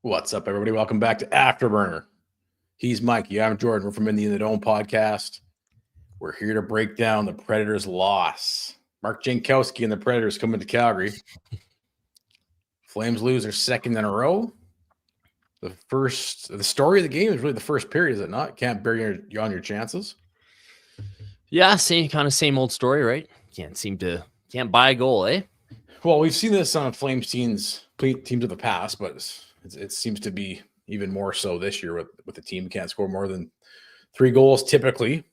What's up, everybody? Welcome back to Afterburner. He's Mikey. I'm Jordan. We're from In the Dome podcast. We're here to break down the Predators' loss. Mark Jankowski and the Predators coming to Calgary. Flames lose their second in a row. The story of the game is really the first period, is it not? Can't bury you on your chances. Yeah, same old story, right? Can't buy a goal, eh? Well, we've seen this on Flames teams of the past, but it seems to be even more so this year with the team can't score more than 3 goals typically.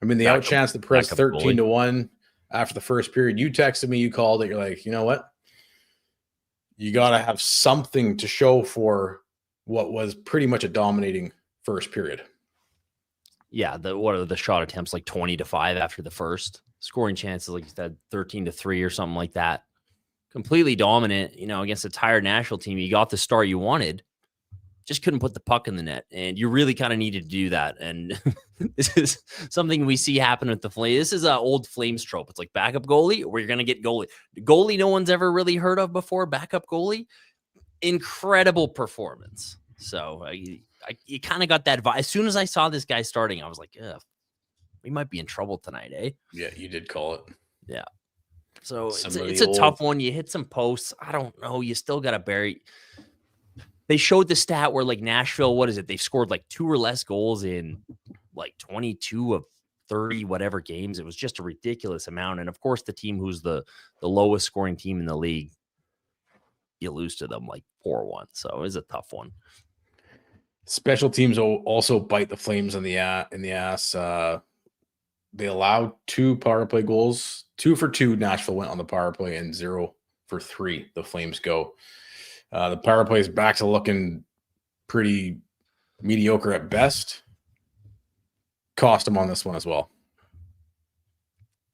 I mean, the outchance the Preds 13-1 after the first period. You texted me, you called it. You're like, you know what? You got to have something to show for what was pretty much a dominating first period. Yeah, what are the shot attempts, like 20-5 after the first? Scoring chances, like you said, 13-3 or something like that. Completely dominant, against a tired Nashville team. You got the start you wanted, just couldn't put the puck in the net, and you really kind of needed to do that. And this is something we see happen with the Flames. This is an old Flames trope. It's like backup goalie, where you're going to get goalie no one's ever really heard of before. Backup goalie, incredible performance. So you kind of got that vibe. As soon as I saw this guy starting, I was like, we might be in trouble tonight, eh? Yeah, you did call it. Yeah. So it's a tough one. You hit some posts. I don't know. You still got to bury. They showed the stat where, like, Nashville, what is it? They've scored like 2 or less goals in like 22 of 30 whatever games. It was just a ridiculous amount. And of course, the team who's the lowest scoring team in the league, you lose to them like 4-1. So it was a tough one. Special teams will also bite the Flames in the ass. They allowed 2 power play goals. 2 for 2 Nashville went on the power play, and 0 for 3 the Flames go. The power play is back to looking pretty mediocre at best. Cost them on this one as well.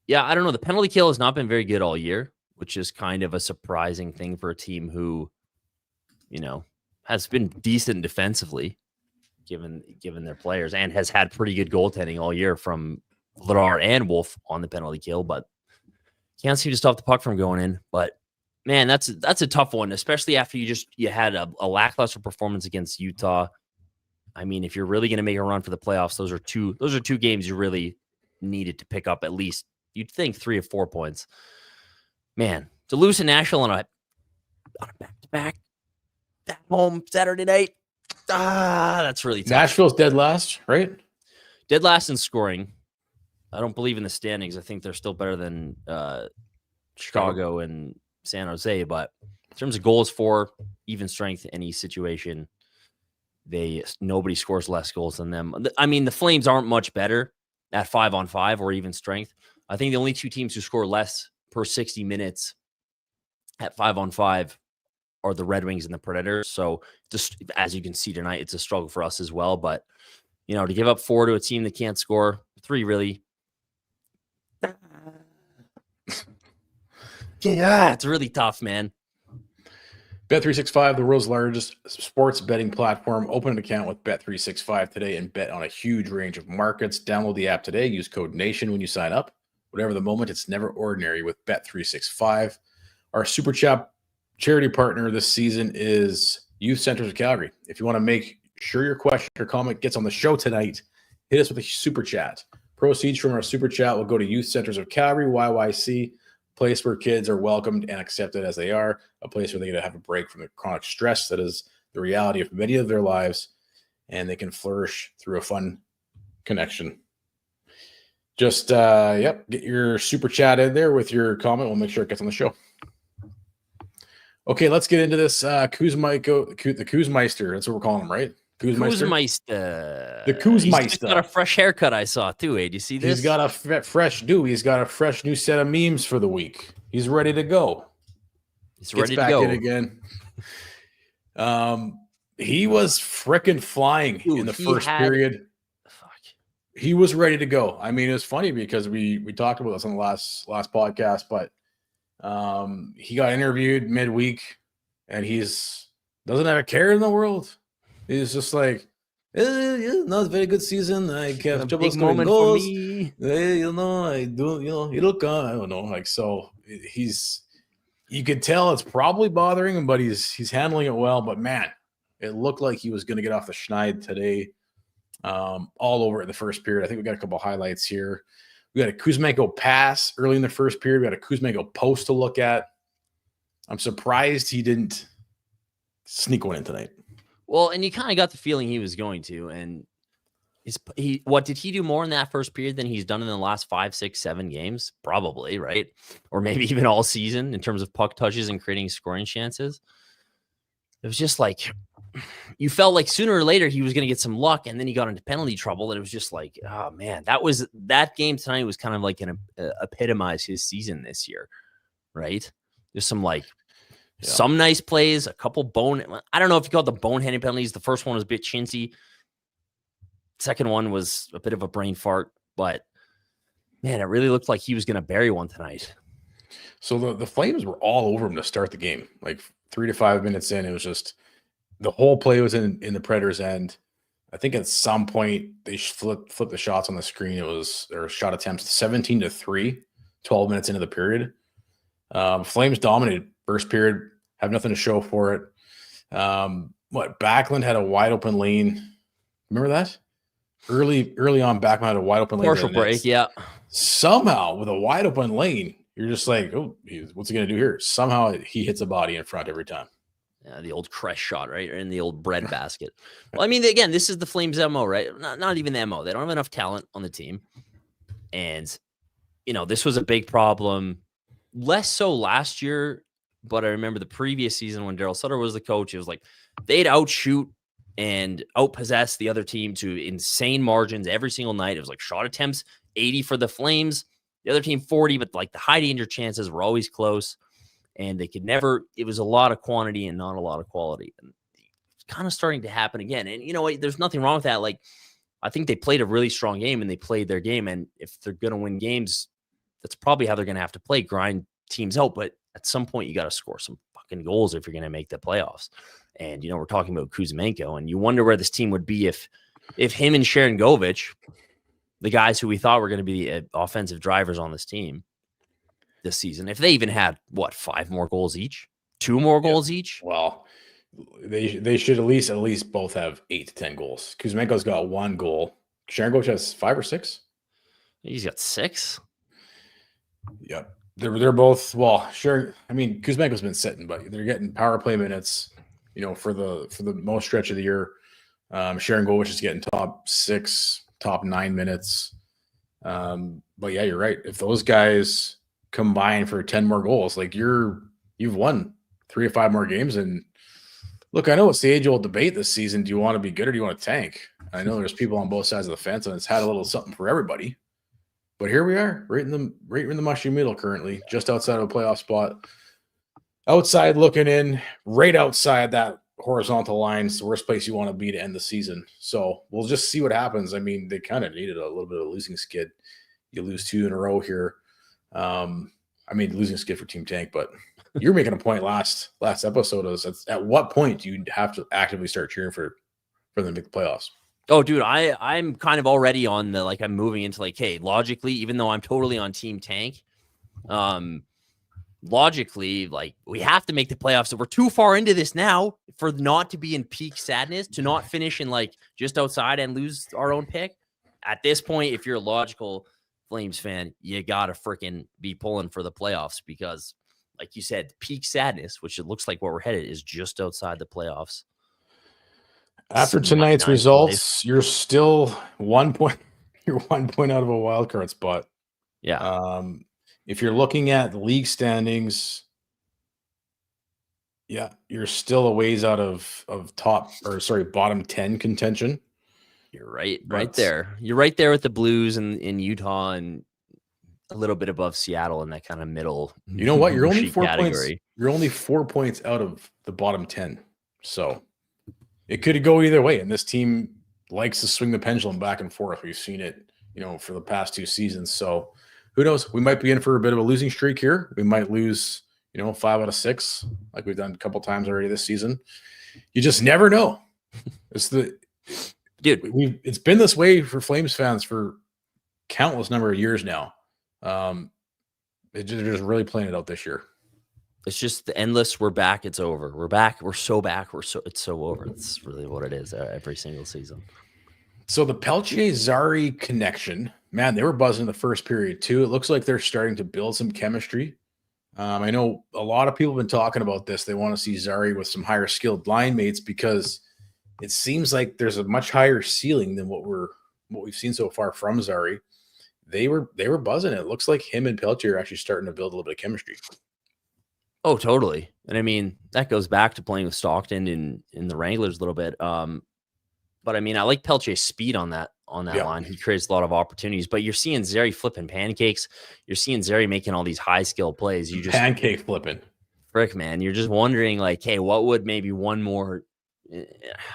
Yeah, I don't know. The penalty kill has not been very good all year, which is kind of a surprising thing for a team who, has been decent defensively, given their players, and has had pretty good goaltending all year from Vladar and Wolf on the penalty kill, but can't seem to stop the puck from going in. But man, that's a tough one, especially after you had a lackluster performance against Utah. I mean, if you're really going to make a run for the playoffs, those are two games you really needed to pick up at least, you'd think, 3 or 4 points. Man, to lose to Nashville on a back-to-back at home Saturday night, that's really tough. Nashville's dead last, right? Dead last in scoring. I don't believe in the standings. I think they're still better than Chicago and San Jose. But in terms of goals for, even strength, any situation, nobody scores less goals than them. I mean, the Flames aren't much better at 5-on-5 or even strength. I think the only 2 teams who score less per 60 minutes at 5-on-5 are the Red Wings and the Predators. So just as you can see tonight, it's a struggle for us as well. But, to give up 4 to a team that can't score 3, really. Yeah, it's really tough, man. Bet365, the world's largest sports betting platform. Open an account with Bet365 today and bet on a huge range of markets. Download the app today. Use code NATION when you sign up. Whatever the moment, it's never ordinary with Bet365. Our Super Chat charity partner this season is Youth Centers of Calgary. If you want to make sure your question or comment gets on the show tonight, hit us with a Super Chat. Proceeds from our Super Chat will go to Youth Centers of Calgary, YYC, place where kids are welcomed and accepted as they are, a place where they get to have a break from the chronic stress that is the reality of many of their lives, and they can flourish through a fun connection. Just, get your Super Chat in there with your comment. We'll make sure it gets on the show. Okay, let's get into this Kuzmenko, the Kuzmeister. That's what we're calling him, right? Kuzmeister. The Kuzmeister. He's got a fresh haircut I saw, too, eh? Do you see this? He's got a fresh new set of memes for the week. He's ready to go. He's ready to go. In again. He was freaking flying in the first period. Fuck. He was ready to go. I mean, it was funny because we talked about this on the last podcast, but he got interviewed midweek, and doesn't have a care in the world. He's just like, not a very good season. I have trouble scoring goals. I do, it'll come. I don't know. Like, so you could tell it's probably bothering him, but he's handling it well. But man, It looked like he was going to get off the schneid today, all over in the first period. I think we got a couple highlights here. We got a Kuzmenko pass early in the first period. We got a Kuzmenko post to look at. I'm surprised he didn't sneak one in tonight. Well, and you kind of got the feeling he was going to. And what did he do more in that first period than he's done in the last 5, 6, 7 games? Probably, right? Or maybe even all season in terms of puck touches and creating scoring chances. It was just like you felt like sooner or later he was going to get some luck, and then he got into penalty trouble, and it was just like, oh man, that game tonight was kind of like an epitomize his season this year, right? There's some some nice plays, a couple I don't know if you call it the boneheaded penalties. The first one was a bit chintzy. Second one was a bit of a brain fart, but man, it really looked like he was going to bury one tonight. So the Flames were all over him to start the game. Like 3 to 5 minutes in, it was just the whole play was in the Predators' end. I think at some point they flipped the shots on the screen. It was their shot attempts 17-3, 12 minutes into the period. Flames dominated first period, have nothing to show for it. Backlund had a wide open lane. Remember that? Early on, Backlund had a wide open lane. Partial break, yeah. Somehow, with a wide open lane, you're just like, oh, what's he going to do here? Somehow he hits a body in front every time. Yeah, the old Crest shot, right? Or in the old bread basket. Well, I mean, again, this is the Flames' MO, right? Not even the MO. They don't have enough talent on the team. And, this was a big problem. Less so last year, but I remember the previous season when Daryl Sutter was the coach, it was like they'd outshoot and outpossess the other team to insane margins every single night. It was like shot attempts, 80 for the Flames, the other team 40, but like the high danger chances were always close. And they could never, it was a lot of quantity and not a lot of quality. And it's kind of starting to happen again. And you know what? There's nothing wrong with that. Like, I think they played a really strong game and they played their game. And if they're going to win games, that's probably how they're going to have to play, grind teams out. But at some point, you got to score some fucking goals if you're going to make the playoffs. And, we're talking about Kuzmenko, and you wonder where this team would be if him and Sharon Govich, the guys who we thought were going to be the offensive drivers on this team this season, if they even had 5 more goals each, 2 more goals each. Well, they should at least both have 8 to 10 goals. Kuzmenko's got 1 goal. Sharon Govich has 5 or 6. He's got 6. Yep. They're both, sure. I mean, Kuzmenko's been sitting, but they're getting power play minutes, for the most stretch of the year. Sharon Govich is getting top 6, top 9 minutes. But yeah, you're right. If those guys combine for 10 more goals, like you've won 3 to 5 more games. And look, I know it's the age-old debate this season. Do you want to be good or do you want to tank? I know there's people on both sides of the fence, and it's had a little something for everybody. But here we are, right in the mushy middle currently, just outside of a playoff spot. Outside looking in, right outside that horizontal line. It's the worst place you want to be to end the season. So we'll just see what happens. I mean, they kind of needed a little bit of a losing skid. You lose 2 in a row here. Losing skid for Team Tank, but you're making a point last episode is at what point do you have to actively start cheering for them to make the playoffs? Oh, dude, I'm kind of already on the, I'm moving into hey, logically, even though I'm totally on Team Tank, logically, we have to make the playoffs. So we're too far into this now for not to be in peak sadness, to not finish in just outside and lose our own pick. At this point, if you're a logical Flames fan, you gotta freaking be pulling for the playoffs because, like you said, peak sadness, which it looks like where we're headed, is just outside the playoffs. After tonight's results, you're still 1 point. You're 1 point out of a wild card spot. Yeah. If you're looking at the league standings, yeah, you're still a ways out of bottom 10 contention. You're right there. You're right there with the Blues in Utah and a little bit above Seattle in that kind of middle. You know what? You're only 4 category. points. You're only 4 points out of the bottom 10. So it could go either way. And this team likes to swing the pendulum back and forth. We've seen it, for the past 2 seasons. So who knows? We might be in for a bit of a losing streak here. We might lose, 5 out of 6, like we've done a couple times already this season. You just never know. It's been this way for Flames fans for countless number of years now. They're just really playing it out this year. It's just the endless. We're back. It's over. We're back. We're so back. It's so over. It's really what it is every single season. So the Pelche-Zari connection, man, they were buzzing the first period too. It looks like they're starting to build some chemistry. I know a lot of people have been talking about this. They want to see Zari with some higher skilled line mates because it seems like there's a much higher ceiling than what we've seen so far from Zari. They were buzzing. It looks like him and Pelche are actually starting to build a little bit of chemistry. Oh, totally. And I mean, that goes back to playing with Stockton in the Wranglers a little bit. But I mean, I like Pelche's speed on that line. He creates a lot of opportunities, but you're seeing Zary flipping pancakes. You're seeing Zary making all these high skill plays. You just pancake flipping. Frick, man. You're just wondering like, hey, what would maybe one more,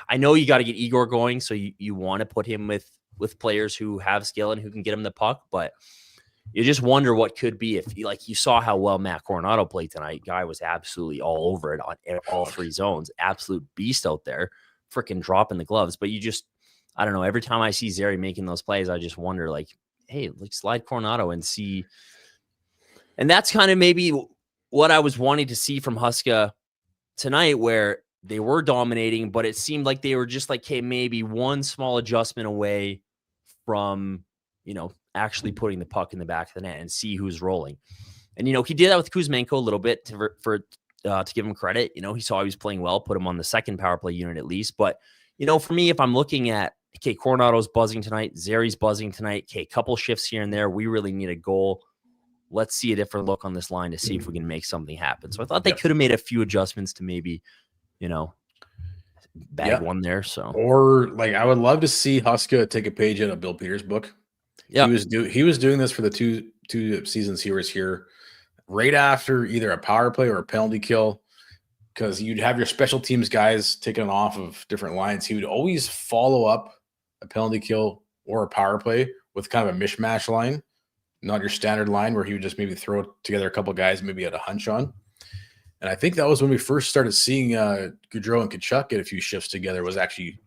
I know you got to get Igor going. So you want to put him with players who have skill and who can get him the puck, but you just wonder what could be if you saw how well Matt Coronado played tonight. Guy was absolutely all over it on all three zones. Absolute beast out there, freaking dropping the gloves. But I don't know. Every time I see Zary making those plays, I just wonder like, hey, slide Coronado and see. And that's kind of maybe what I was wanting to see from Huska tonight, where they were dominating, but it seemed like they were just like, hey, maybe one small adjustment away from, actually putting the puck in the back of the net and see who's rolling. And, he did that with Kuzmenko a little bit to give him credit. He saw he was playing well, put him on the second power play unit at least. But, for me, if I'm looking at, okay, Coronado's buzzing tonight, Zary's buzzing tonight, okay, couple shifts here and there, we really need a goal. Let's see a different look on this line to see if we can make something happen. So I thought they could have made a few adjustments to maybe, bag one there. So, or like, I would love to see Huska take a page out of Bill Peters' book. Yeah, he was doing this for the two seasons he was here, right after either a power play or a penalty kill, because you'd have your special teams guys taking off of different lines. He would always follow up a penalty kill or a power play with kind of a mishmash line, not your standard line where he would just maybe throw together a couple guys, maybe had a hunch on. And I think that was when we first started seeing Gaudreau and Tkachuk get a few shifts together, was actually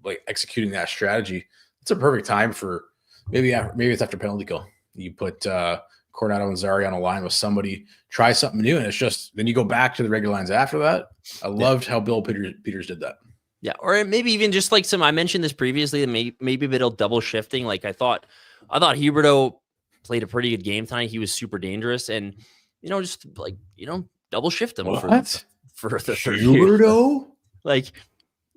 like executing that strategy. It's a perfect time for maybe it's after penalty kill. You put Coronado and Zary on a line with somebody, try something new, and it's just then you go back to the regular lines after that. I loved how Bill Peters did that. Yeah, or maybe even just like I mentioned this previously, maybe a bit of double shifting. Like I thought Huberdeau played a pretty good game tonight. He was super dangerous, and just like double shift him for the third Huberdeau. Like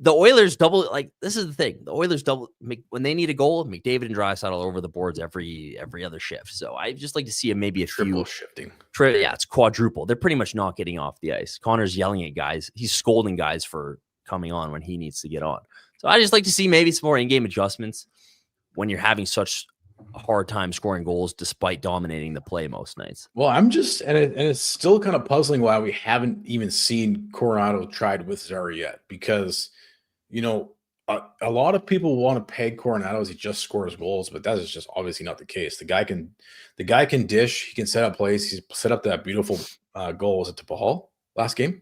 the Oilers double, like this is the thing. The Oilers double when they need a goal. McDavid and Draisaitl over the boards every other shift. So I just like to see maybe a triple few shifting. Yeah, it's quadruple. They're pretty much not getting off the ice. Connor's yelling at guys. He's scolding guys for coming on when he needs to get on. So I just like to see maybe some more in-game adjustments when you're having such a hard time scoring goals despite dominating the play most nights. Well, and it's still kind of puzzling why we haven't even seen Coronado tried with Zary yet, because a lot of people want to peg Coronado as he just scores goals, but that is just obviously not the case. The guy can dish. He can set up plays. He's set up that beautiful goal. Was it to Paul last game?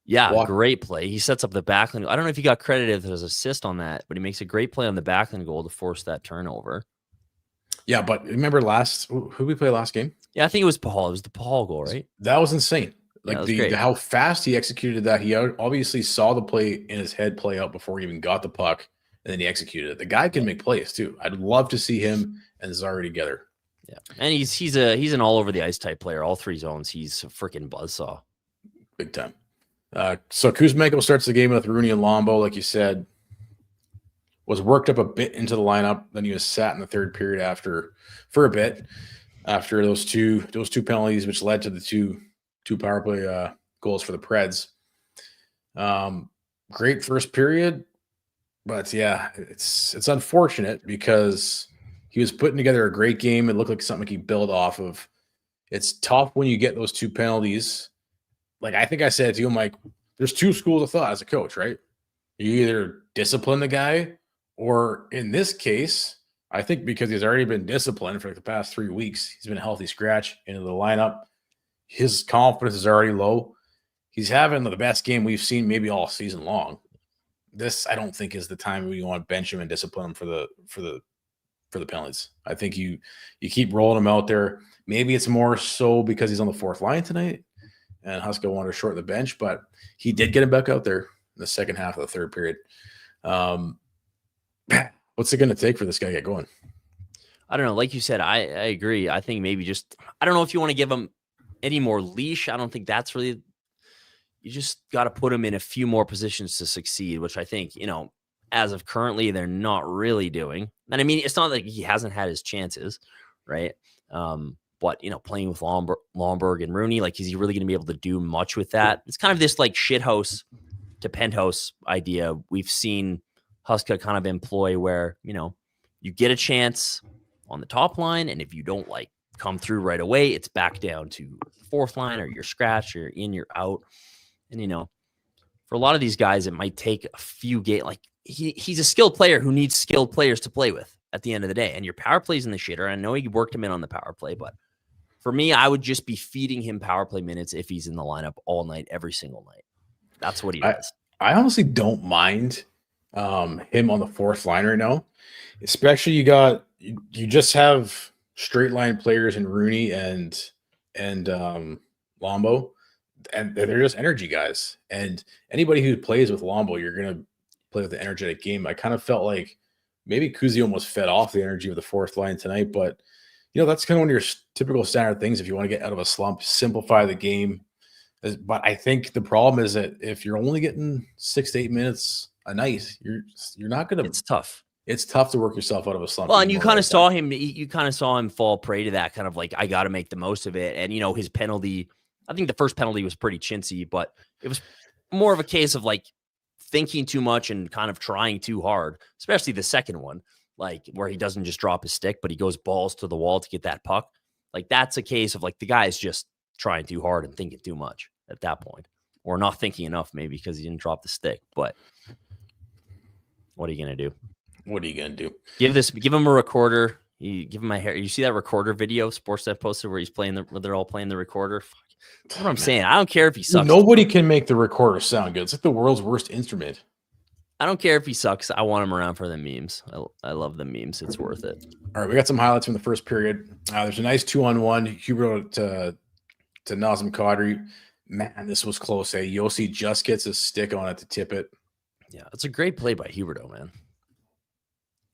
Yeah, great play. He sets up the backline. I don't know if he got credited as assist on that, but he makes a great play on the backline goal to force that turnover. Yeah, but remember who we played last game? Yeah, I think it was Paul. It was the Paul goal, right? That was insane. Like yeah, how fast he executed that. He obviously saw the play in his head play out before he even got the puck, and then he executed it. The guy can make plays too. I'd love to see him and Zary together. Yeah, and he's an all over the ice type player. All three zones, he's a freaking buzzsaw. Big time. So Kuzmenko starts the game with Rooney and Lombo, like you said. Was worked up a bit into the lineup. Then he was sat in the third period for a bit after those two penalties, which led to the two power play goals for the Preds. Great first period, but yeah, it's unfortunate because he was putting together a great game. It looked like something he built off of. It's tough when you get those two penalties. Like I think I said to you, I'm like, there's two schools of thought as a coach, right? You either discipline the guy, or in this case, I think because he's already been disciplined for like the past 3 weeks, he's been a healthy scratch into the lineup. His confidence is already low. He's having the best game we've seen maybe all season long. This, I don't think, is the time we want to bench him and discipline him for the for the penalties. I think you keep rolling him out there. Maybe it's more so because he's on the fourth line tonight and Huska wanted to shorten the bench, but he did get him back out there in the second half of the third period. What's it going to take for this guy to get going? I don't know. Like you said, I agree. I think maybe I don't know if you want to give him any more leash. I don't think that's really, you just got to put him in a few more positions to succeed, which I think, as of currently, they're not really doing. And I mean, it's not like he hasn't had his chances, right? But, playing with Lomberg and Rooney, like, is he really going to be able to do much with that? It's kind of this like shithouse to penthouse idea we've seen Huska kind of employ where, you get a chance on the top line, and if you don't like come through right away, it's back down to fourth line, or you're scratched, or you're in, you're out. And, for a lot of these guys, it might take a few games. Like, he's a skilled player who needs skilled players to play with at the end of the day. And your power play's in the shitter. I know he worked him in on the power play, but for me, I would just be feeding him power play minutes if he's in the lineup all night, every single night. That's what he does. I honestly don't mind him on the fourth line right now, especially you just have straight line players in Rooney and Lombo, and they're just energy guys. And anybody who plays with Lombo, you're gonna play with the energetic game. I kind of felt like maybe Kuzi almost fed off the energy of the fourth line tonight, but that's kind of one of your typical standard things. If you want to get out of a slump, simplify the game. But I think the problem is that if you're only getting 6 to 8 minutes a night, you're not gonna. It's tough. It's tough to work yourself out of a slump. Well, and you kind of saw him. You kind of saw him fall prey to that kind of like, I got to make the most of it. And his penalty. I think the first penalty was pretty chintzy, but it was more of a case of like thinking too much and kind of trying too hard, especially the second one, like where he doesn't just drop his stick, but he goes balls to the wall to get that puck. Like, that's a case of like the guy is just trying too hard and thinking too much at that point, or not thinking enough, maybe because he didn't drop the stick. But what are you going to do? What are you going to do? Give him a recorder. You give him a hair. You see that recorder video Sportsnet posted where they're all playing the recorder? Fuck. That's what I'm saying. I don't care if he sucks. Nobody can make the recorder sound good. It's like the world's worst instrument. I don't care if he sucks. I want him around for the memes. I love the memes. It's worth it. All right, we got some highlights from the first period. There's a nice 2-on-1. Huberdeau to Nazem Kadri. Man, this was close. Yossi just gets his stick on it to tip it. Yeah, it's a great play by Huberdeau, man.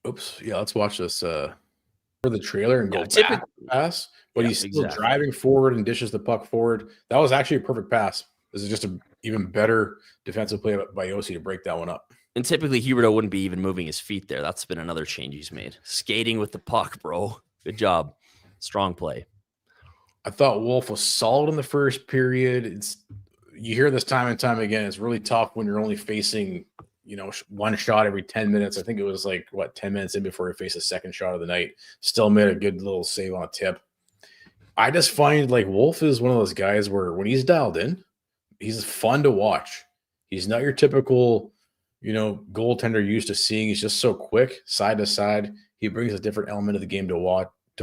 Oops. Yeah, let's watch this for the trailer and go back pass. But he's still driving forward and dishes the puck forward. That was actually a perfect pass. This is just an even better defensive play by Yossi to break that one up. And typically, Huberdeau wouldn't be even moving his feet there. That's been another change he's made. Skating with the puck, bro. Good job. Strong play. I thought Wolf was solid in the first period. You hear this time and time again. It's really tough when you're only facing, one shot every 10 minutes. I think it was 10 minutes in before he faced a second shot of the night. Still made a good little save on a tip. I just find Wolf is one of those guys where when he's dialed in, he's fun to watch. He's not your typical, goaltender you're used to seeing. He's just so quick, side to side. He brings a different element of the game to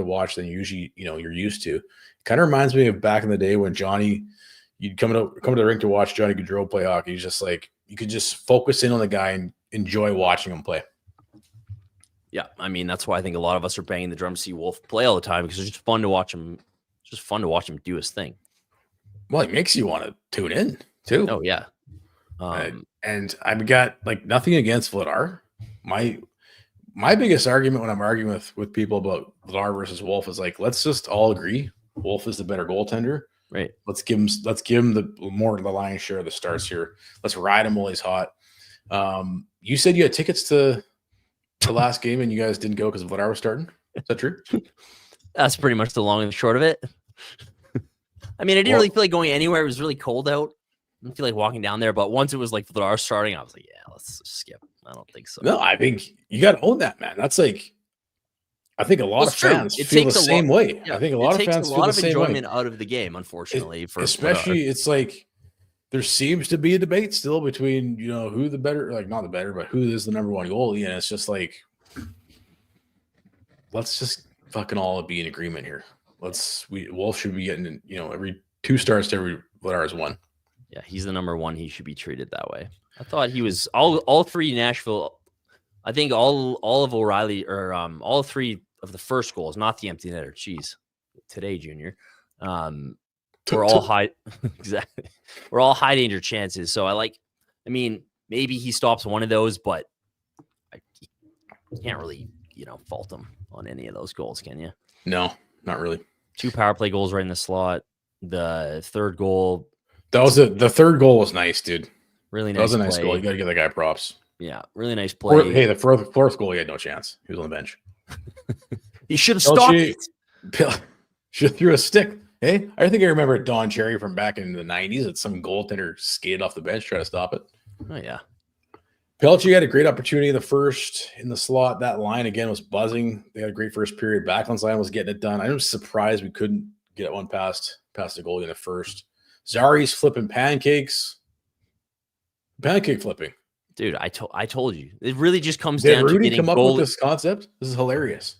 watch than usually, you're used to. Kind of reminds me of back in the day when Johnny, you'd come to the rink to watch Johnny Gaudreau play hockey. He's just you could just focus in on the guy and enjoy watching him play. Yeah, I mean, that's why I think a lot of us are banging the drum to see Wolf play all the time, because it's just fun to watch him. It's just fun to watch him do his thing. Well, it makes you want to tune in too. Oh yeah. And I've got nothing against Vladar. My biggest argument when I'm arguing with people about Vladar versus Wolf is let's just all agree Wolf is the better goaltender. Right. Let's give him the lion's share of the starts here. Let's ride him while he's hot. You said you had tickets to the last game and you guys didn't go because Vladar was starting. Is that true? That's pretty much the long and short of it. I mean, I didn't really feel like going anywhere. It was really cold out. I didn't feel like walking down there. But once it was Vladar starting, I was like, yeah, let's skip. I don't think so. No, I think you got to own that, man. That's I think a lot of fans feel the same way. Yeah, I think a lot of fans feel the same way. It takes a lot of enjoyment out of the game, unfortunately. Especially, it's there seems to be a debate still between, who the better, not the better, but who is the number one goalie. And it's just let's just fucking all be in agreement here. Wolf should be getting, every 2 starts to every Vladar is 1. Yeah, he's the number one. He should be treated that way. I thought he was all 3 Nashville I think all of O'Reilly or all three of the first goals, not the empty netter. Jeez, today, Junior. We're all high. Exactly. We're all high danger chances. So I mean, maybe he stops one of those, but you can't really, fault him on any of those goals, can you? No, not really. 2 power play goals right in the slot. The third goal. The third goal was nice, dude. Really nice. That was a nice goal. You got to give that guy props. Yeah, really nice play. Hey, the fourth goal, he had no chance. He was on the bench. He should have stopped it. Should have threw a stick. Hey, I think I remember Don Cherry from back in the 90s that some goaltender skated off the bench trying to stop it. Oh, yeah. Pelche had a great opportunity in the first in the slot. That line, again, was buzzing. They had a great first period. Backlund's line was getting it done. I'm surprised we couldn't get one past the goalie in the first. Zari's flipping pancakes. Pancake flipping. Dude, I told you. It really just comes down to getting come up with this concept? This is hilarious.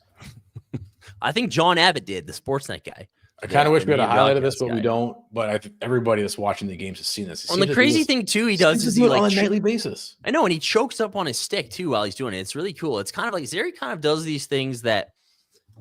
I think John Abbott did, the Sportsnet guy. I kind of wish we had a highlight of this, but we don't. But I think everybody that's watching the games has seen this. And the crazy thing too, he does is he on a nightly basis. I know, and he chokes up on his stick too while he's doing it. It's really cool. It's kind of like Zary kind of does these things that,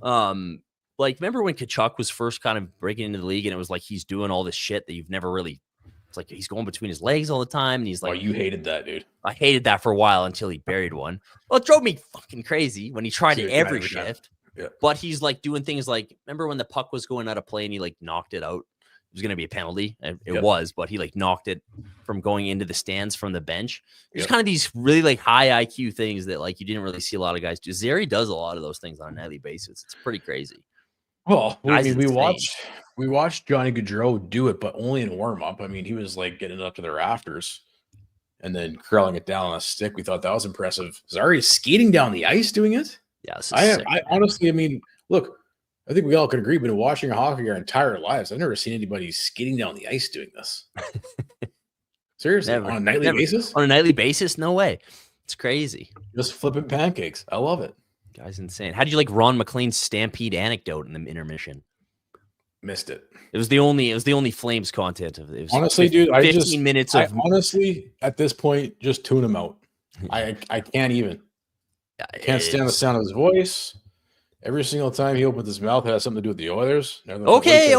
remember when Kachuk was first kind of breaking into the league, and it was like he's doing all this shit that you've never really. It's like he's going between his legs all the time, and he's like, "Oh, you hated that, dude." I hated that for a while until he buried one. Well, it drove me fucking crazy when he tried it every shift. Yeah. But he's like doing things like, remember when the puck was going out of play and he like knocked it out? It was going to be a penalty. It was, but he like knocked it from going into the stands from the bench. There's kind of these really like high IQ things that like you didn't really see a lot of guys do. Zary does a lot of those things on a nightly basis. It's pretty crazy. Well, I mean, we watched Johnny Gaudreau do it, but only in warm up. I mean, he was like getting it up to the rafters and then curling it down on a stick. We thought that was impressive. Zary skating down the ice doing it. Yeah, I honestly, I mean, look, I think we all could agree. We've been watching hockey our entire lives. I've never seen anybody skating down the ice doing this. Seriously, on a nightly basis? On a nightly basis? No way. It's crazy. Just flipping pancakes. I love it. Guy's insane. How did you like Ron McLean's stampede anecdote in the intermission? Missed it. It was the only Flames content of it. Honestly, dude, 15 minutes of honestly at this point just tune him out. I can't even. I can't stand the sound of his voice. Every single time he opens his mouth, it has something to do with the Oilers. Okay.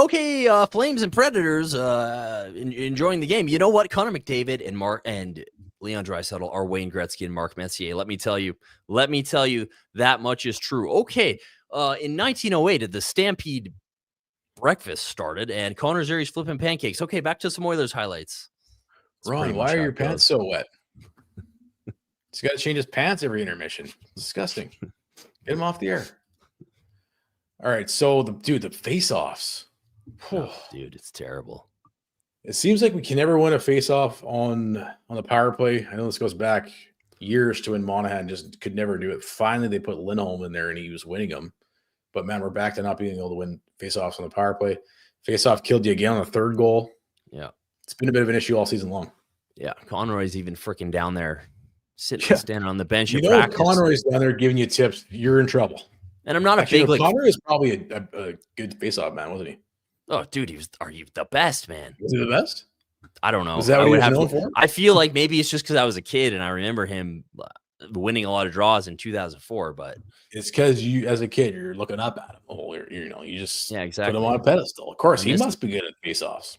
Flames and Predators enjoying the game. You know what? Connor McDavid and Leon Draisaitl are Wayne Gretzky and Mark Messier. Let me tell you, that much is true. Okay. In 1908, the Stampede breakfast started, and Connor Zary's flipping pancakes. Okay, back to some Oilers highlights. Ron, why are your pants so wet? He's got to change his pants every intermission. It's disgusting. Get him off the air. All right, so the face-offs. Oh, dude, it's terrible. It seems like we can never win a face-off on the power play. I know this goes back years to when Monahan just could never do it. Finally, they put Lindholm in there, and he was winning them. But, man, we're back to not being able to win face-offs on the power play. Face-off killed you again on the third goal. Yeah. It's been a bit of an issue all season long. Yeah, Conroy's even freaking down there. Standing on the bench. You know, if Conroy's down there giving you tips, you're in trouble. And I'm not a big Conroy is probably a good face-off man, wasn't he? Oh, dude, are you the best, man? Was he the best? I don't know. Is that what he was known for? I feel like maybe it's just because I was a kid and I remember him winning a lot of draws in 2004. But it's because you, as a kid, you're looking up at him. Oh, you just exactly. Put him on a pedestal. Of course, he must be good at face-offs.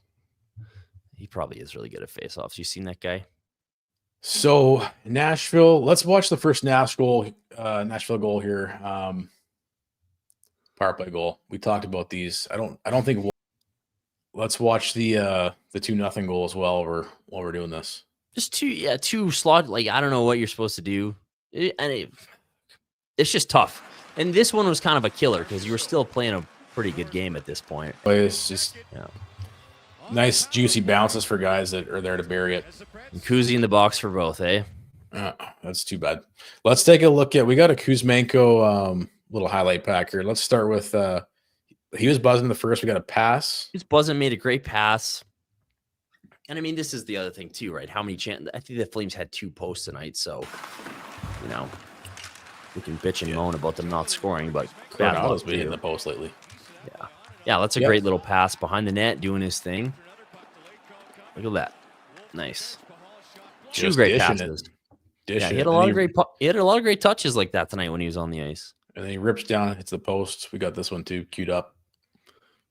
He probably is really good at face-offs. You seen that guy? So Nashville, let's watch the first Nashville goal here. Power play goal. We talked about these. I don't think. Let's watch the 2-0 goal as well. While we're doing this. Just two slot. Like I don't know what you're supposed to do, it's just tough. And this one was kind of a killer because you were still playing a pretty good game at this point. But it's just nice juicy bounces for guys that are there to bury it. And Kuzi in the box for both, eh? That's too bad. Let's take a look at. We got a Kuzmenko little highlight pack here. Let's start with. He was buzzing the first. We got a pass. He was buzzing, made a great pass. And I mean, this is the other thing too, right? How many chances? I think the Flames had 2 posts tonight, so we can bitch and moan about them not scoring, but Coronado's been in the post lately. Yeah, that's a great little pass behind the net, doing his thing. Look at that, nice. 2 great passes. Dish Yeah, it. he had a lot of great touches like that tonight when he was on the ice. And then he rips down, hits the post. We got this one too, queued up.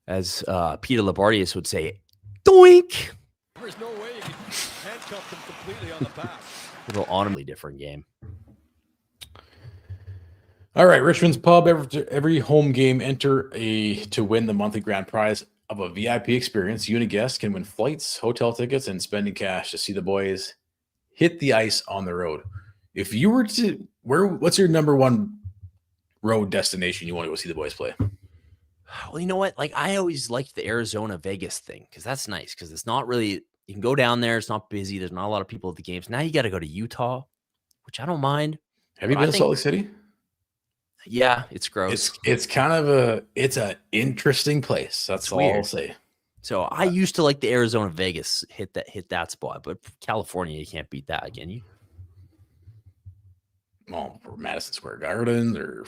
As Peter Labardius would say, doink! There's no way you can handcuff them completely on the pass. A little autumnally different game. All right, Richmond's Pub. Every home game, enter to win the monthly grand prize of a VIP experience. You and a guest can win flights, hotel tickets, and spending cash to see the boys hit the ice on the road. If you were to, what's your number one road destination you want to go see the boys play? Well, you know what? Like, I always liked the Arizona Vegas thing because that's nice because it's not really, you can go down there. It's not busy. There's not a lot of people at the games. Now you got to go to Utah, which I don't mind. Have you been to Salt Lake City? Yeah, it's gross. It's kind of it's an interesting place. That's all weird. I'll say. So I used to like the Arizona Vegas hit that spot, but California, you can't beat that, can you? Well, for Madison Square Garden, or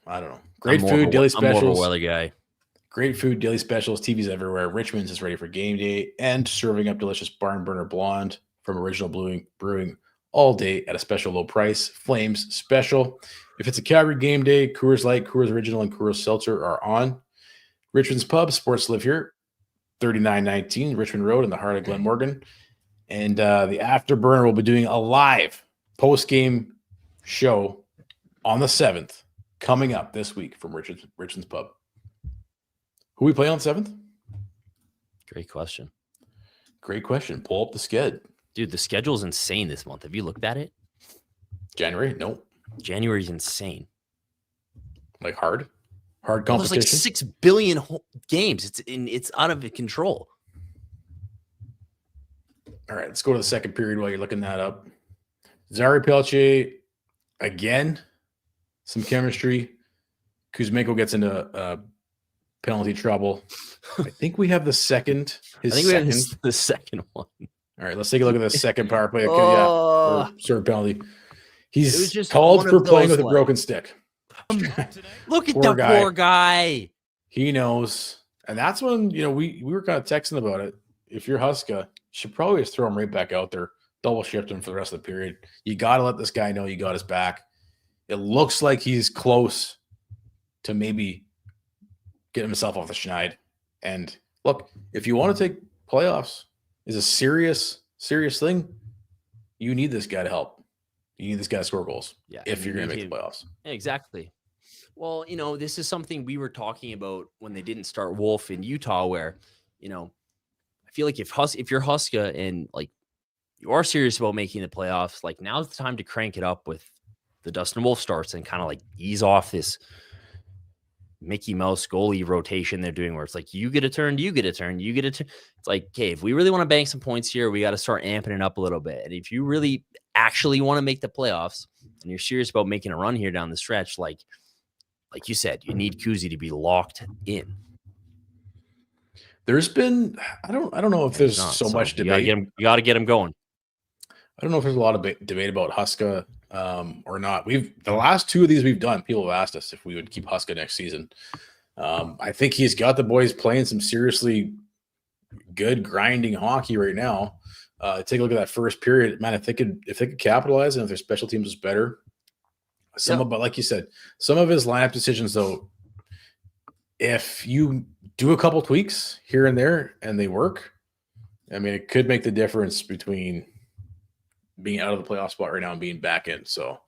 I don't know. Great food, daily specials. I'm more of a weather guy. Great food, daily specials, TVs everywhere. Richmond's is ready for game day and serving up delicious barn burner blonde from Original Brewing all day at a special low price. Flames special. If it's a Calgary game day, Coors Light, Coors Original, and Coors Seltzer are on. Richmond's Pub, sports live here, 3919 Richmond Road in the heart of Glenmorgan. And the Afterburner will be doing a live post-game show on the 7th coming up this week from Richmond's Pub. Who we play on 7th? Great question. Pull up the sked. Dude, the schedule's insane this month. Have you looked at it? January? Nope. January's insane. Like hard competition. There's like 6 billion games. It's out of control. All right, let's go to the second period while you're looking that up. Zari Pelche, again, some chemistry. Kuzmenko gets into penalty trouble. I think we have the second. I think we have the second one. All right, let's take a look at the second power play. Okay, Oh. yeah, serve penalty. He's just called one for of playing those, with a broken stick. Look at Poor that poor guy. He knows. And that's when, we were kind of texting about it. If you're Huska, you should probably just throw him right back out there, double shift him for the rest of the period. You got to let this guy know you got his back. It looks like he's close to maybe getting himself off the schneid. And look, if you want to take playoffs is a serious thing, you need this guy to help. You need this guy to score goals. Yeah, if you're going to make the playoffs. Exactly. Well, this is something we were talking about when they didn't start Wolf in Utah, where, I feel like if you're Huska and like you are serious about making the playoffs, like now's the time to crank it up with the Dustin Wolf starts and kind of like ease off this Mickey Mouse goalie rotation they're doing where it's like, you get a turn, you get a turn, you get a turn. It's like, okay, if we really want to bank some points here, we got to start amping it up a little bit. And if you really actually want to make the playoffs and you're serious about making a run here down the stretch, like you said, you need Kuzi to be locked in. There's been, I don't know if there's so much debate. You got to get him going. I don't know if there's a lot of debate about Huska or not. The last two of these we've done, people have asked us if we would keep Huska next season. I think he's got the boys playing some seriously good grinding hockey right now. Take a look at that first period, man. If they could capitalize and if their special teams was better, but like you said, some of his lineup decisions though, if you do a couple tweaks here and there and they work, I mean, it could make the difference between being out of the playoff spot right now and being back in. So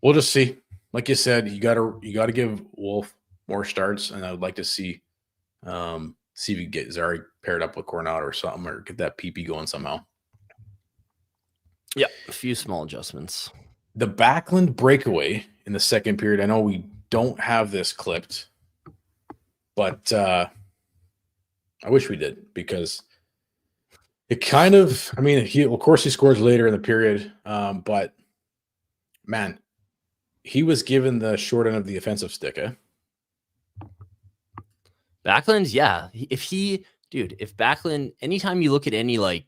we'll just see. Like you said, you gotta give Wolf more starts, and I would like to see if you get Zari paired up with Coronado or something, or get that PP going somehow. Yeah, a few small adjustments. The Backlund breakaway in the second period. I know we don't have this clipped, but I wish we did, because it kind of, I mean, of course he scores later in the period, but man, he was given the short end of the offensive stick, eh? Backlund, yeah. If Backlund, anytime you look at any like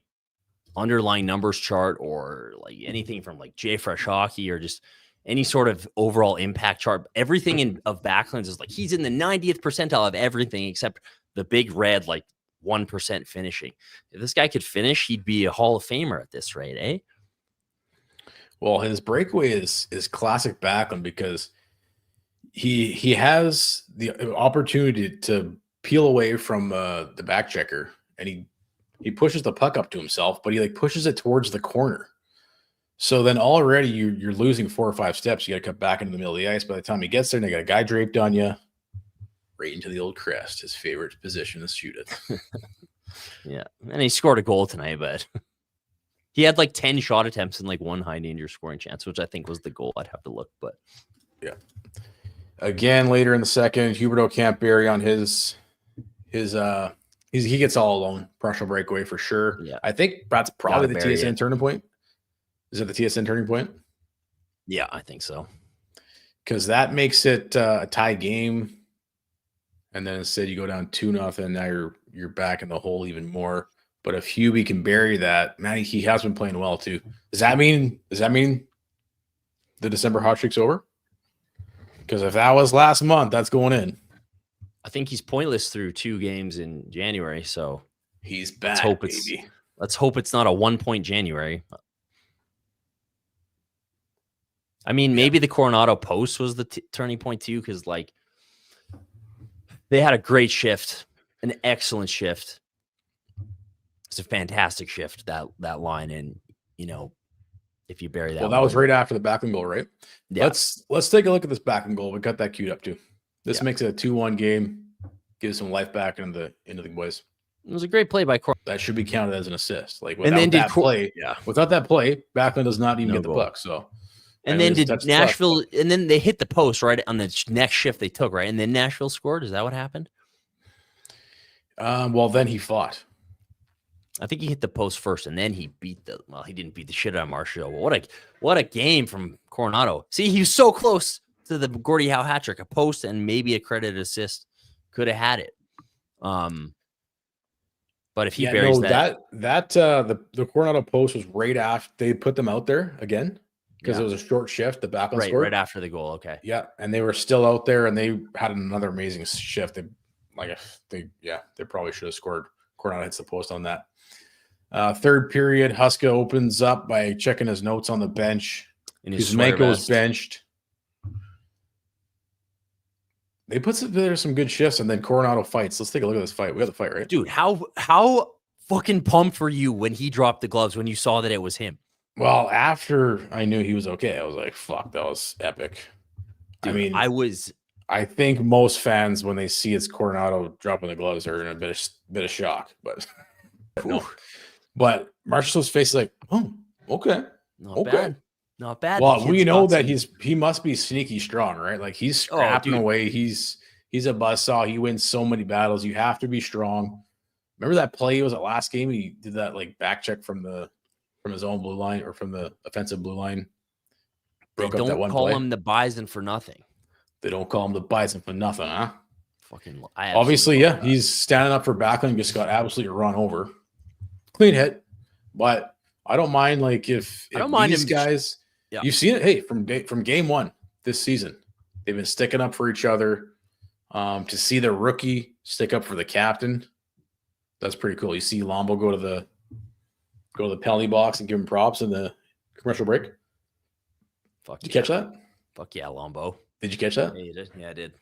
underlying numbers chart or like anything from like JFresh Hockey or just any sort of overall impact chart, everything of Backlund's is like he's in the 90th percentile of everything except the big red, like 1% finishing. If this guy could finish, he'd be a Hall of Famer at this rate, eh? Well, his breakaway is classic Backlund because he has the opportunity to peel away from the back checker, and he pushes the puck up to himself, but he like pushes it towards the corner. So then already you're losing 4 or 5 steps. You got to cut back into the middle of the ice. By the time he gets there, and they got a guy draped on you, right into the old crest. His favorite position is shoot it. Yeah, and he scored a goal tonight, but he had like 10 shot attempts and like 1 high danger scoring chance, which I think was the goal. I'd have to look, but yeah. Again, later in the second, Huberdeau can't bury on his he gets all alone. Partial breakaway for sure. Yeah. I think that's probably the bury TSN it. turning point. Is it the TSN turning point? yeah, I think so. Because that makes it a tie game. And then instead you go down 2-0. Now you're back in the hole even more. But if Hubie can bury that, man, he has been playing well too. Does that mean the December hot streak's over? Because if that was last month, that's going in. I think he's pointless through 2 games in January, so He's back, baby. Let's hope it's not a 1-point January. I mean, maybe the Coronado post was the turning point too, because like they had a great shift, an excellent shift. It's a fantastic shift, that line, and you know, if you bury that, well, that was right after the Backlund goal, right? Yeah. Let's take a look at this Backlund goal. We got that queued up too. This Yeah. makes it a 2-1 game. Gives some life back into the boys. It was a great play by Coronado. That should be counted as an assist. Like And then without that play, Backlund does not even No get the goal. puck. So, And then did Nashville, and then they hit the post right on the next shift they took, right? And then Nashville scored. Is that what happened? Well, then he fought. I think he hit the post first, and then he he didn't beat the shit out of Marshall. What a game from Coronado. See, he was so close to the Gordie Howe hat trick, a post and maybe a credit assist. Could have had it. But if he buries the Coronado post was right after they put them out there again because it was a short shift. The Backlund scored right after the goal. Okay. Yeah, and they were still out there, and they had another amazing shift. They probably should have scored. Coronado hits the post on that. Third period, Huska opens up by checking his notes on the bench. Kuzmenko was benched. They put together some good shifts, and then Coronado fights. Let's take a look at this fight. We got the fight, right? Dude, how fucking pumped were you when he dropped the gloves when you saw that it was him? Well, after I knew he was okay, I was like, fuck, that was epic. Dude, I think most fans, when they see it's Coronado dropping the gloves, are in a bit of shock. But no. But Marshall's face is like, oh, okay. Not bad. Well, we know that he must be sneaky strong, right? Like he's scrapping away. He's a buzzsaw. He wins so many battles. You have to be strong. Remember that play? Was it last game? He did that like back check from his own blue line or from the offensive blue line. Broke up that one play. They don't call him the Bison for nothing. They don't call him the Bison for nothing, huh? Fucking obviously, yeah. He's standing up for Backlund. Just got absolutely run over. Clean hit, but I don't mind. Like if these guys. Yeah. You've seen it. Hey, from game 1 this season, they've been sticking up for each other. To see the rookie stick up for the captain, that's pretty cool. You see Lombo go to the penalty box and give him props in the commercial break. Did you catch that? Fuck yeah, Lombo. Did you catch that? Yeah, you did. Yeah, I did.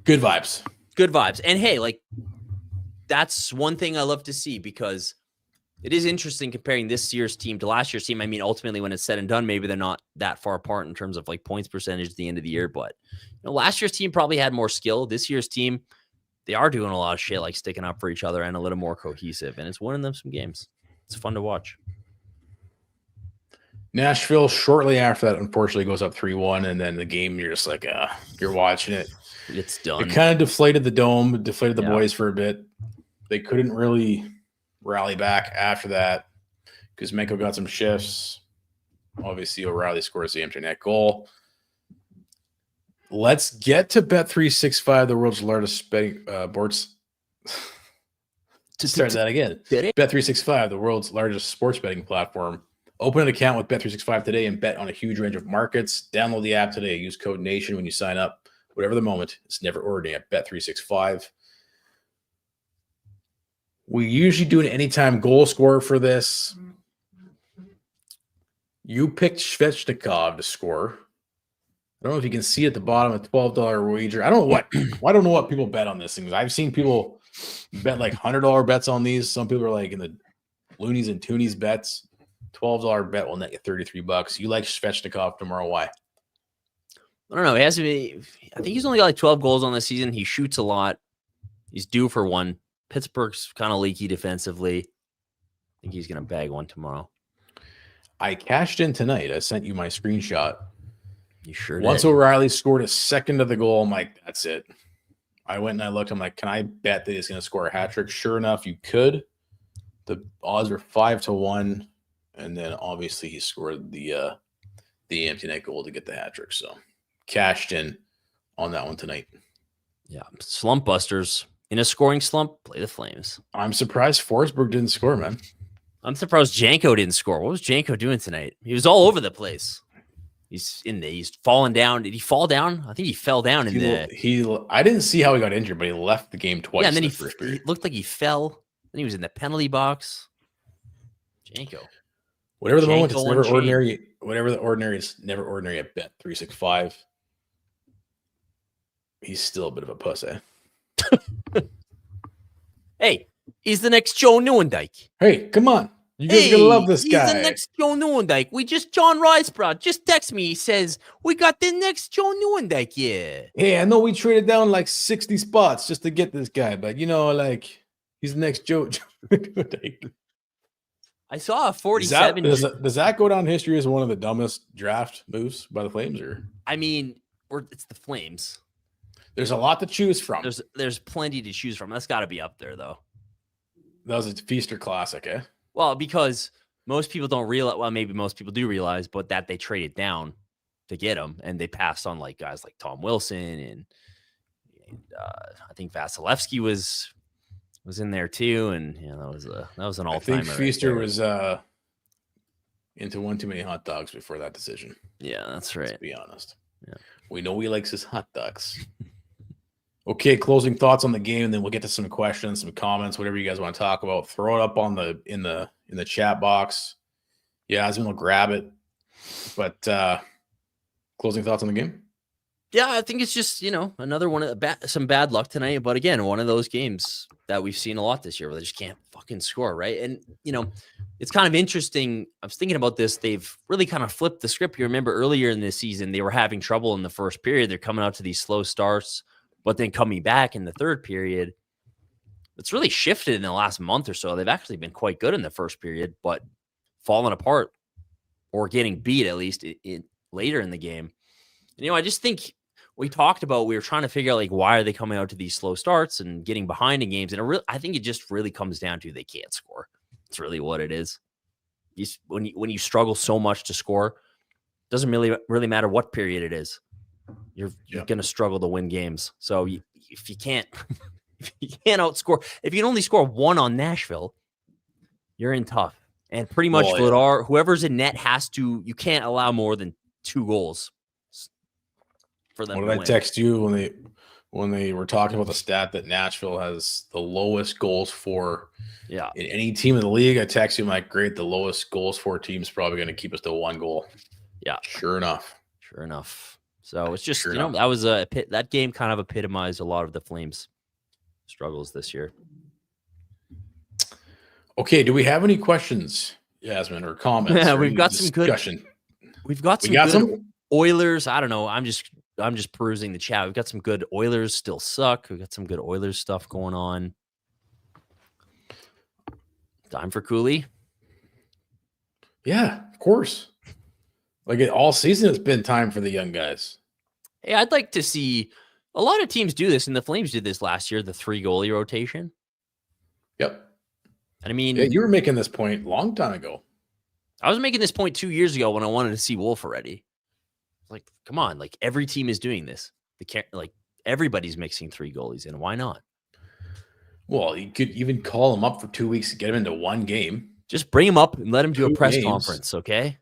Good vibes. Good vibes. And hey, like that's one thing I love to see because it is interesting comparing this year's team to last year's team. I mean, ultimately, when it's said and done, maybe they're not that far apart in terms of like points percentage at the end of the year. But last year's team probably had more skill. This year's team, they are doing a lot of shit, like sticking up for each other and a little more cohesive, and it's winning them some games. It's fun to watch. Nashville, shortly after that, unfortunately, goes up 3-1, and then the game, you're just like, you're watching it. It's done. It kind of deflated the dome, deflated the boys for a bit. They couldn't really rally back after that because Kuzmenko got some shifts. Obviously, O'Reilly scores the empty net goal. Let's get to Bet365, the world's largest betting boards. To start that again. Bet365, the world's largest sports betting platform. Open an account with Bet365 today and bet on a huge range of markets. Download the app today. Use code NATION when you sign up. Whatever the moment, it's never ordinary at Bet365. We usually do an anytime goal scorer for this. You picked Svechnikov to score. I don't know if you can see at the bottom a $12 wager. I don't know what people bet on this thing. I've seen people bet like $100 bets on these. Some people are like in the loonies and toonies bets. $12 bet will net you $33. You like Svechnikov tomorrow? Why? I don't know. He has to be. I think he's only got like 12 goals on the season. He shoots a lot. He's due for one. Pittsburgh's kind of leaky defensively. I think he's going to bag one tomorrow. I cashed in tonight. I sent you my screenshot. You sure Once did. O'Reilly scored a second of the goal, I'm like, that's it. I went and I looked. I'm like, can I bet that he's going to score a hat trick? Sure enough, you could. The odds are 5-1, and then obviously he scored the empty net goal to get the hat trick. So cashed in on that one tonight. Yeah, slump busters in a scoring slump. Play the Flames. I'm surprised Forsberg didn't score, man. I'm surprised Janko didn't score. What was Janko doing tonight? He was all over the place. He's falling down. Did he fall down? I think he fell down I didn't see how he got injured, but he left the game twice. Yeah, and then he looked like he fell. Then he was in the penalty box. Janko. Whatever the moment, it's Janko never Unchained. ordinary. Whatever the ordinary is never ordinary at Bet 365. He's still a bit of a pussy. Hey, he's the next Joe Newendike. Hey, come on. You guys are going to love this guy. He's the next Joe Newendike. John Ricebrough just text me. He says, we got the next Joe Newendike. Yeah. Hey, I know we traded down like 60 spots just to get this guy, but like he's the next Joe. I saw a 47. Does that go down in history as one of the dumbest draft moves by the Flames? Or I mean, it's the Flames. There's a lot to choose from. There's plenty to choose from. That's got to be up there, though. That was a Feaster classic, eh? Well, because most people don't realize. Well, maybe most people do realize, but that they traded down to get him, and they passed on like guys like Tom Wilson and I think Vasilevsky was in there too, and that was an all-timer. I think Feaster was into one too many hot dogs before that decision. Yeah, that's right. Let's be honest. Yeah. We know he likes his hot dogs. Okay, closing thoughts on the game, and then we'll get to some questions, some comments, whatever you guys want to talk about. Throw it up on in the chat box. Yeah, Yasmin will grab it. But closing thoughts on the game? Yeah, I think it's just another one of some bad luck tonight. But again, one of those games that we've seen a lot this year where they just can't fucking score, right? And it's kind of interesting. I was thinking about this. They've really kind of flipped the script. You remember earlier in this season, they were having trouble in the first period. They're coming out to these slow starts. But then coming back in the third period, it's really shifted in the last month or so. They've actually been quite good in the first period, but falling apart or getting beat at least later in the game. And, I just think we talked about, we were trying to figure out like why are they coming out to these slow starts and getting behind in games. And I think it just really comes down to they can't score. It's really what it is. When you struggle so much to score, it doesn't really matter what period it is. You're going to struggle to win games. So if you can't outscore, if you can only score one on Nashville, you're in tough. And pretty much Vladar, whoever's in net you can't allow more than 2 goals for them. What did I text you when they were talking about the stat that Nashville has the lowest goals for in any team in the league? I text you, I'm like, great, the lowest goals for team is probably going to keep us to 1 goal. Yeah. Sure enough. So it's just, that was that game kind of epitomized a lot of the Flames' struggles this year. Okay, do we have any questions, Yasmin, or comments? Yeah, we've got some discussion. We've got some good Oilers. I don't know. I'm just perusing the chat. We've got some good Oilers still suck. We've got some good Oilers stuff going on. Time for Cooley. Yeah, of course. Like all season, it's been time for the young guys. Hey, I'd like to see a lot of teams do this, and the Flames did this last year, the 3 goalie rotation. Yep. And I mean, you were making this point a long time ago. I was making this point 2 years ago when I wanted to see Wolf already. Like, come on, like every team is doing this. Everybody's mixing 3 goalies in. Why not? Well, you could even call them up for 2 weeks to get them into one game. Just bring him up and let him do a press conference, okay?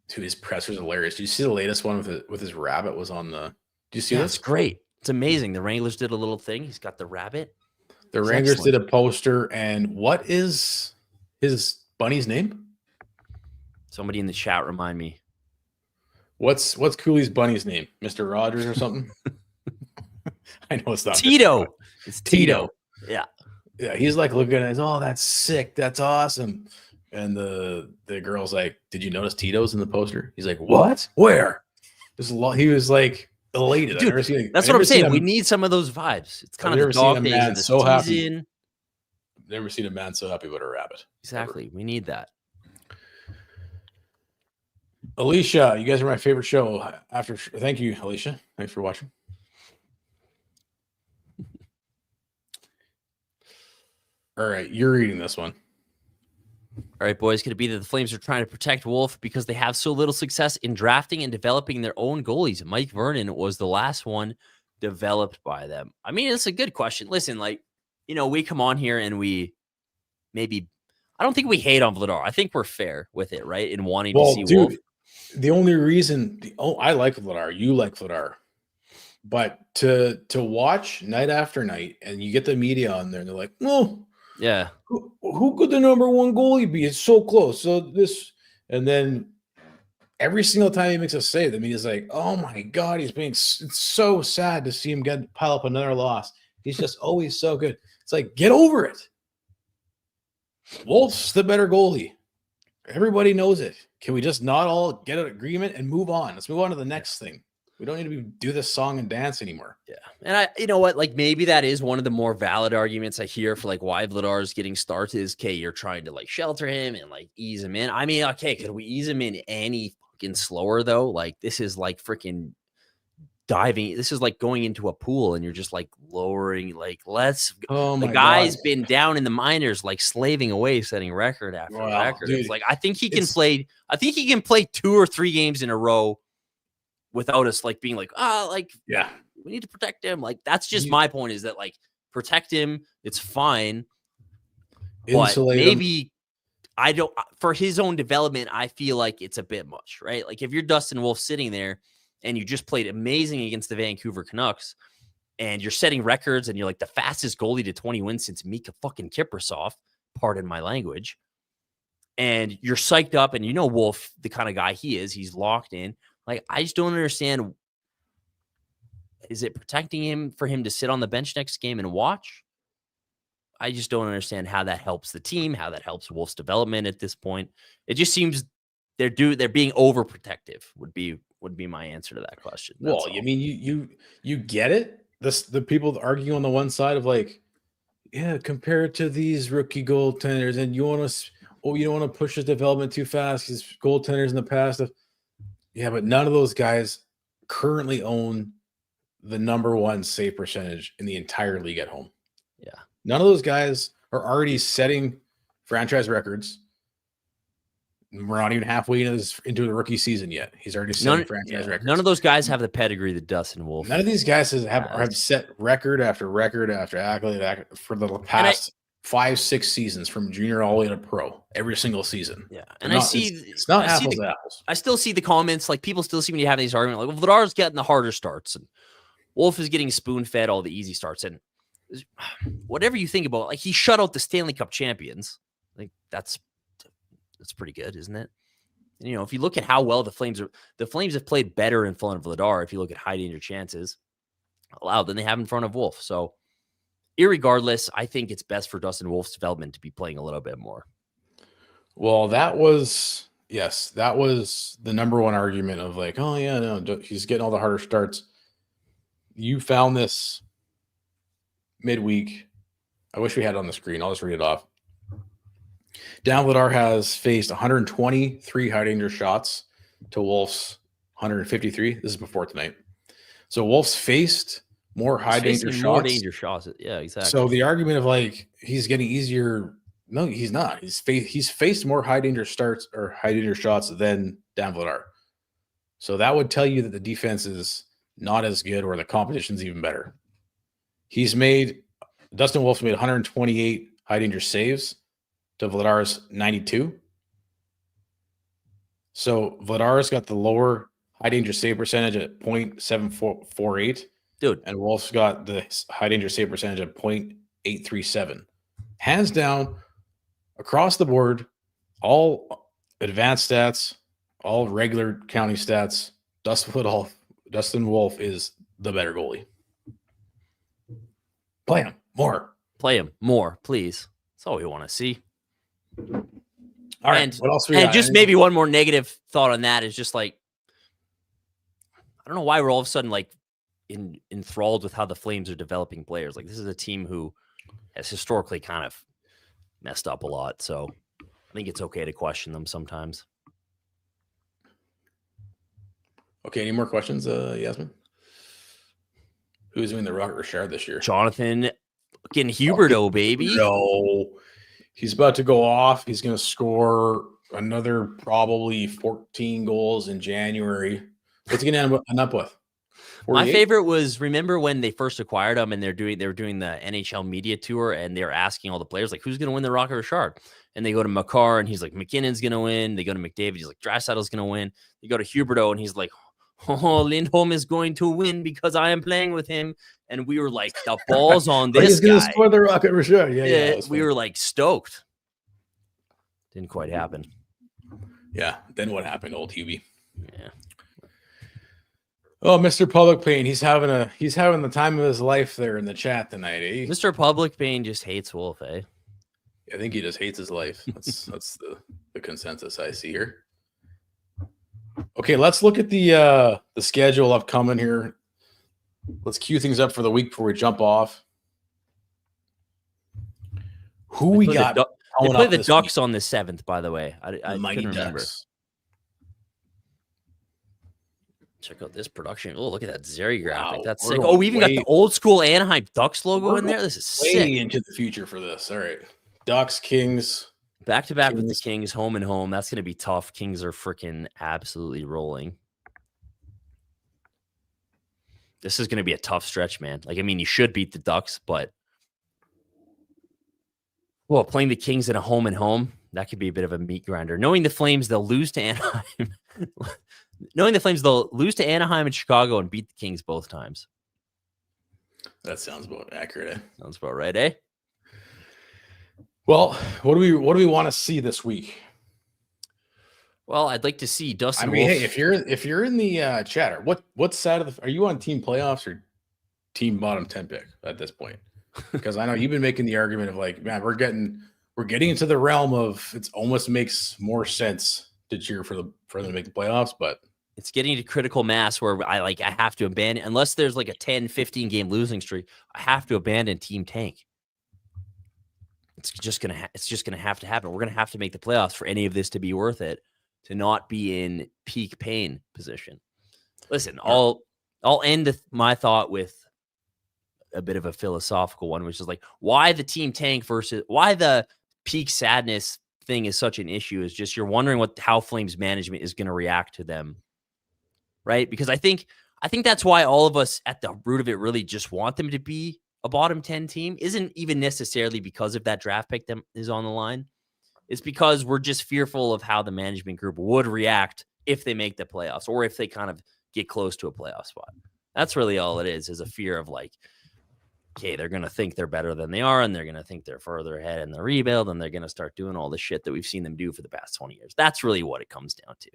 Dude, his presser's hilarious. Did you see the latest one with his rabbit was on the... Do you see this? It's great. It's amazing. The Wranglers did a little thing. He's got the rabbit. The Wranglers did a poster, and what is his bunny's name? Somebody in the chat remind me. What's Cooley's bunny's name? Mr. Rogers or something? I know it's not Tito. It's Tito. Yeah. Yeah, he's like looking at it, oh, that's sick. That's awesome. And the girl's like, did you notice Tito's in the poster? He's like, what? Where? He was like elated. Dude, that's what I'm saying. We need some of those vibes. It's kind of the dog days of the season. Happy. Never seen a man so happy about a rabbit. Exactly. Ever. We need that. Alicia, you guys are my favorite show. Thank you, Alicia. Thanks for watching. All right, you're reading this one. All right, boys. Could it be that the Flames are trying to protect Wolf because they have so little success in drafting and developing their own goalies? Mike Vernon was the last one developed by them. I mean, it's a good question. Listen, we come on here and I don't think we hate on Vladar. I think we're fair with it, right? In wanting to see Wolf. The only reason I like Vladar, you like Vladar. But to watch night after night and you get the media on there and they're like, no. Yeah. Who could the number one goalie be? It's so close. And then every single time he makes a save, the media's like, oh my God, it's so sad to see him pile up another loss. He's just always so good. It's like, get over it. Wolf's the better goalie. Everybody knows it. Can we just not all get an agreement and move on? Let's move on to the next thing. We don't need to do this song and dance anymore. Yeah. And you know what? Maybe that is one of the more valid arguments I hear for why Vladar is getting started is, okay, you're trying to shelter him and ease him in. I mean, okay, could we ease him in any fucking slower though? This is freaking diving. This is going into a pool and you're just lowering, the guy's been down in the minors, slaving away, setting record after record. Dude, it's I think he can play 2 or 3 games in a row without us being yeah, we need to protect him. That's just my point, is that protect him. It's fine. But maybe I don't, for his own development, I feel like it's a bit much, right? If you're Dustin Wolf sitting there and you just played amazing against the Vancouver Canucks and you're setting records and you're the fastest goalie to 20 wins since Mika fucking Kiprasov, pardon my language, and you're psyched up and Wolf, the kind of guy he is, he's locked in. I just don't understand. Is it protecting him for him to sit on the bench next game and watch? I just don't understand how that helps the team, how that helps Wolf's development at this point. It just seems they're being overprotective would be my answer to that question. Well, I mean, you get it. The people argue on the one side of compared to these rookie goaltenders, and you don't want to push his development too fast because goaltenders in the past yeah, but none of those guys currently own the number one save percentage in the entire league at home. Yeah. None of those guys are already setting franchise records. We're not even halfway into the rookie season yet. He's already setting franchise records. None of those guys have the pedigree that Dustin Wolf. None of these guys have set record after record after accolade for the past 5-6 seasons, from junior all the way to pro, every single season. Yeah. And it's not apples to apples. I still see the comments, people still seem to have these arguments Vladar's getting the harder starts and Wolf is getting spoon-fed all the easy starts. And whatever you think about, he shut out the Stanley Cup champions. That's pretty good, isn't it? And, if you look at how well the Flames have played better in front of Vladar, if you look at high danger chances allowed, than they have in front of Wolf. So irregardless, I think it's best for Dustin Wolf's development to be playing a little bit more. Well, that was the number one argument of oh yeah, no, he's getting all the harder starts. You found this midweek. I wish we had it on the screen. I'll just read it off. Dan Vladar has faced 123 high danger shots to Wolf's 153. This is before tonight. So Wolf's faced more high danger shots. More danger shots. Yeah, exactly. So the argument of he's getting easier. No, he's not. He's faced more high danger starts or high danger shots than Dan Vladar. So that would tell you that the defense is not as good or the competition's even better. Dustin Wolf's made 128 high danger saves to Vladar's 92. So Vladar's got the lower high danger save percentage at 0.748. Dude. And Wolf's got the high danger save percentage at 0.837. Hands down, across the board, all advanced stats, all regular county stats. Dustin Wolf is the better goalie. Play him more. Play him more, please. That's all we want to see. All right. And, what else we and got? just maybe one more negative thought on that is just like, I don't know why we're all of a sudden like enthralled with how the Flames are developing players. Like, this is a team who has historically kind of messed up a lot. So I think it's okay to question them sometimes. Okay. Any more questions, Yasmin? Who's doing the Rocket Richard this year? Jonathan fucking Huberdeau, baby. No. He's about to go off. He's going to score another probably 14 goals in January. What's he going to end up with? 48? My favorite was, remember when they first acquired him and they were doing the NHL media tour and they're asking all the players, like, who's going to win the Rocket Richard? And they go to Makar and he's like, McKinnon's going to win. They go to McDavid. He's like, Draisaitl's going to win. They go to Huberdeau and he's like, oh, Lindholm is going to win because I am playing with him. And we were like, the ball's on this He's going to guy. score the Rocket Richard. Yeah. We were like stoked. Didn't quite happen. Yeah. Then what happened, old Hubie? Yeah. Oh, Mr. Public Pain. He's having the time of his life there in the chat tonight, eh? Mr. Public Pain just hates Wolf, eh? I think he just hates his life. That's the consensus I see here. Okay, let's look at the schedule upcoming here. Let's cue things up for the week before we jump off. Who we got? They play the Ducks on the 7th, by the way. I couldn't remember. Ducks. Check out this production. Oh, look at that Zeri graphic. Wow, That's we're sick. going Oh, we even got the old school Anaheim Ducks logo in there. This is Way sick. into the future for this. All right. Ducks, Kings. Back to back with the Kings, home and home. That's going to be tough. Kings are freaking absolutely rolling. This is going to be a tough stretch, man. Like, I mean, you should beat the Ducks, but well, playing the Kings in a home and home, that could be a bit of a meat grinder. Knowing the Flames, they'll lose to Anaheim. Knowing the Flames, they'll lose to Anaheim and Chicago and beat the Kings both times. That sounds about accurate. Sounds about right, eh? Well, what do we want to see this week? Well, I'd like to see Dustin I mean, Wolf. hey, if you're in the chatter, what side of are you on team playoffs or team bottom 10 pick at this point? Because I know you've been making the argument of like, man, we're getting into the realm of it almost makes more sense to cheer for them to make the playoffs, but it's getting to critical mass where I have to abandon, unless there's like a 10, 15 game losing streak, I have to abandon team tank. It's just gonna have to happen. We're gonna have to make the playoffs for any of this to be worth it, to not be in peak pain position. Listen, I'll end my thought with a bit of a philosophical one, which is like, why the team tank versus why the peak sadness thing is such an issue is just you're wondering how Flames management is going to react to them, right? Because I think that's why all of us at the root of it really just want them to be a bottom 10 team. Isn't even necessarily because of that draft pick that is on the line. It's because we're just fearful of how the management group would react if they make the playoffs or if they kind of get close to a playoff spot. That's really all it is a fear of like, okay, they're going to think they're better than they are, and they're going to think they're further ahead in the rebuild, and they're going to start doing all the shit that we've seen them do for the past 20 years. That's really what it comes down to.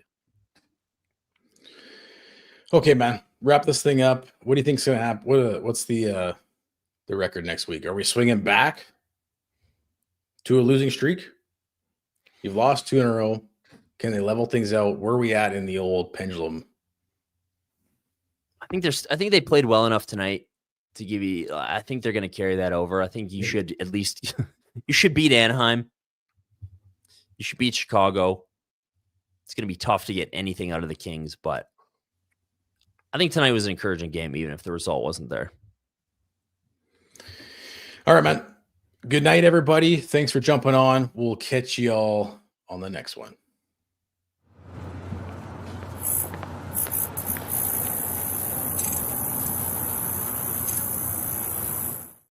Okay, man. Wrap this thing up. What do you think's going to happen? What's the record next week? Are we swinging back to a losing streak? You've lost 2 in a row. Can they level things out? Where are we at in the old pendulum? I think they played well enough tonight to give you. I think they're going to carry that over. I think you should at least you should beat Anaheim. You should beat Chicago. It's going to be tough to get anything out of the Kings, but I think tonight was an encouraging game, even if the result wasn't there. All right, man. Good night, everybody. Thanks for jumping on. We'll catch you all on the next one.